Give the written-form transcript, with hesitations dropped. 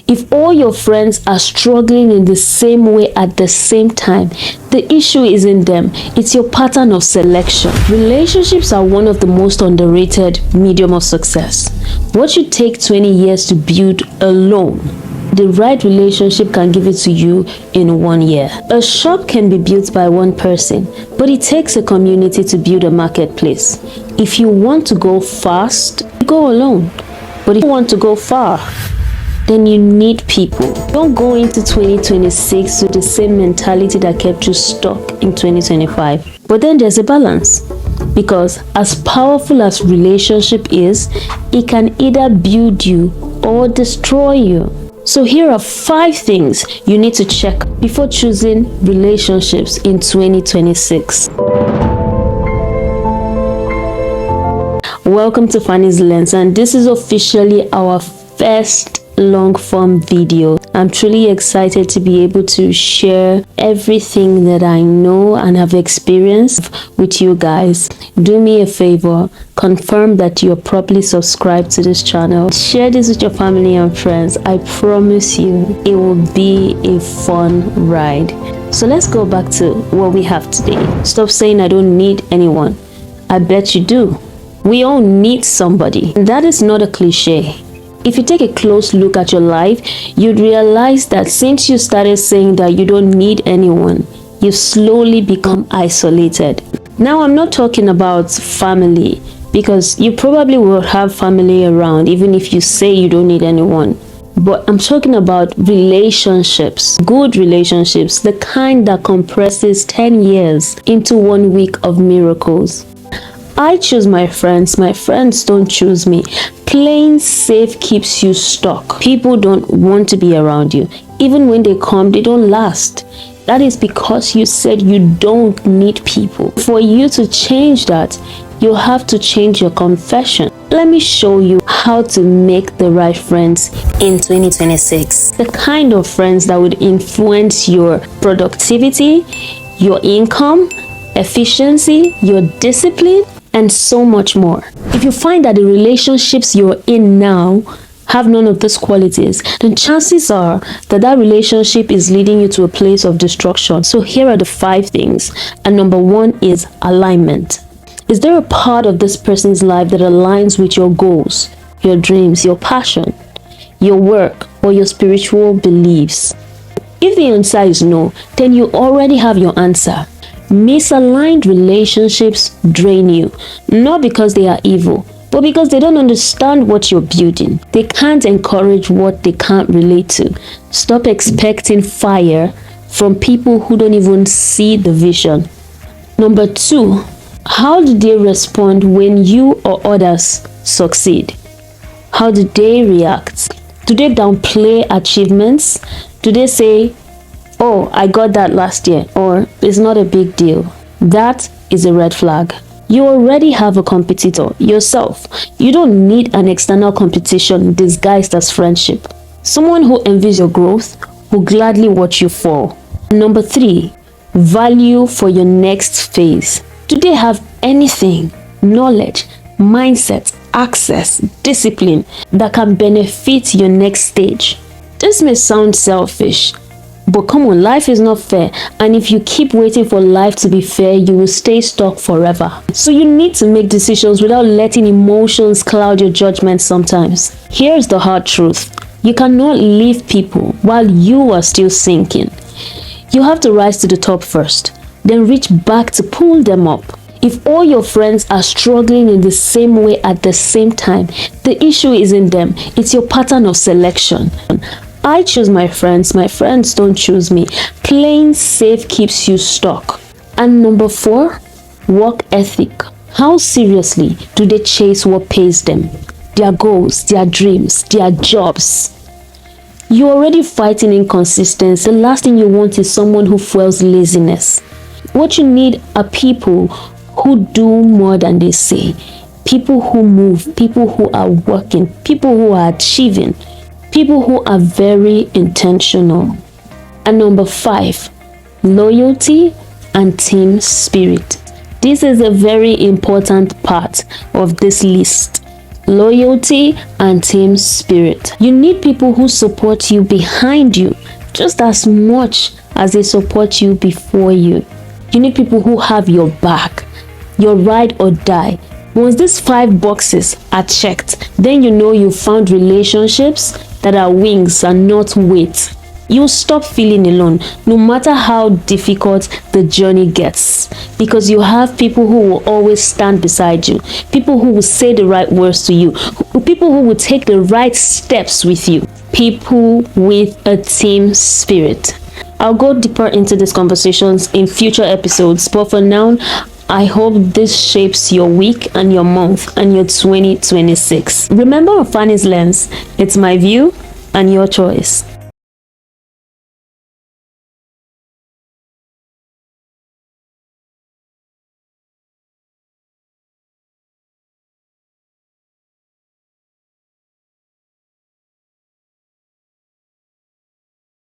If all your friends are struggling in the same way at the same time, the issue isn't them, it's your pattern of selection. Relationships are one of the most underrated medium of success. What should take 20 years to build alone, the right relationship can give it to you in 1 year. A shop can be built by one person, but it takes a community to build a marketplace. If you want to go fast, go alone. But if you want to go far, then you need people. Don't go into 2026 with the same mentality that kept you stuck in 2025. But then there's a balance. Because as powerful as relationship is, it can either build you or destroy you. So here are 5 things you need to check before choosing relationships in 2026. Welcome to Phanie's Lens, and this is officially our first long form video. I'm truly excited to be able to share everything that I know and have experienced with you guys. Do me a favor, confirm that you're properly subscribed to this channel. Share this with your family and friends. I promise you it will be a fun ride. So let's go back to what we have today. Stop saying I don't need anyone. I bet you do. We all need somebody. That is not a cliche. If you take a close look at your life, you'd realize that since you started saying that you don't need anyone, you've slowly become isolated. Now, I'm not talking about family, because you probably will have family around even if you say you don't need anyone. But I'm talking about relationships, good relationships, the kind that compresses 10 years into 1 week of miracles. I choose my friends don't choose me. Playing safe keeps you stuck. People don't want to be around you. Even when they come, they don't last. That is because you said you don't need people. For you to change that, you have to change your confession. Let me show you how to make the right friends in 2026. The kind of friends that would influence your productivity, your income, efficiency, your discipline, and so much more. If you find that the relationships you're in now have none of these qualities, then chances are that that relationship is leading you to a place of destruction. So here are the 5 things. And number 1 is alignment. Is there a part of this person's life that aligns with your goals, your dreams, your passion, your work, or your spiritual beliefs? If the answer is no, then you already have your answer. Misaligned relationships drain you, not because they are evil, but because they don't understand what you're building. They can't encourage what they can't relate to. Stop expecting fire from people who don't even see the vision. Number 2, how do they respond when you or others succeed? How do they react? Do they downplay achievements? Do they say, "Oh, I got that last year," or "It's not a big deal"? That is a red flag. You already have a competitor, yourself. You don't need an external competition disguised as friendship. Someone who envies your growth will gladly watch you fall. Number 3, value for your next phase. Do they have anything, knowledge, mindset, access, discipline that can benefit your next stage? This may sound selfish, but come on, life is not fair, and if you keep waiting for life to be fair, you will stay stuck forever. So you need to make decisions without letting emotions cloud your judgment sometimes. Here's the hard truth. You cannot leave people while you are still sinking. You have to rise to the top first, then reach back to pull them up. If all your friends are struggling in the same way at the same time, the issue isn't them, it's your pattern of selection. I choose my friends don't choose me. Playing safe keeps you stuck. And number 4, work ethic. How seriously do they chase what pays them? Their goals, their dreams, their jobs. You're already fighting inconsistency. The last thing you want is someone who fuels laziness. What you need are people who do more than they say. People who move, people who are working, people who are achieving. People who are very intentional. And number 5, loyalty and team spirit. This is a very important part of this list. loyalty, and team spirit. You need people who support you behind you just as much as they support you before you. You need people who have your back, your ride or die. Once these 5 boxes are checked, then you know you found relationships that are wings and not weight. You'll stop feeling alone, no matter how difficult the journey gets, because you have people who will always stand beside you, people who will say the right words to you, people who will take the right steps with you, people with a team spirit. I'll go deeper into these conversations in future episodes, but for now, I hope this shapes your week and your month and your 2026. Remember, on Phanie's lens, it's my view and your choice.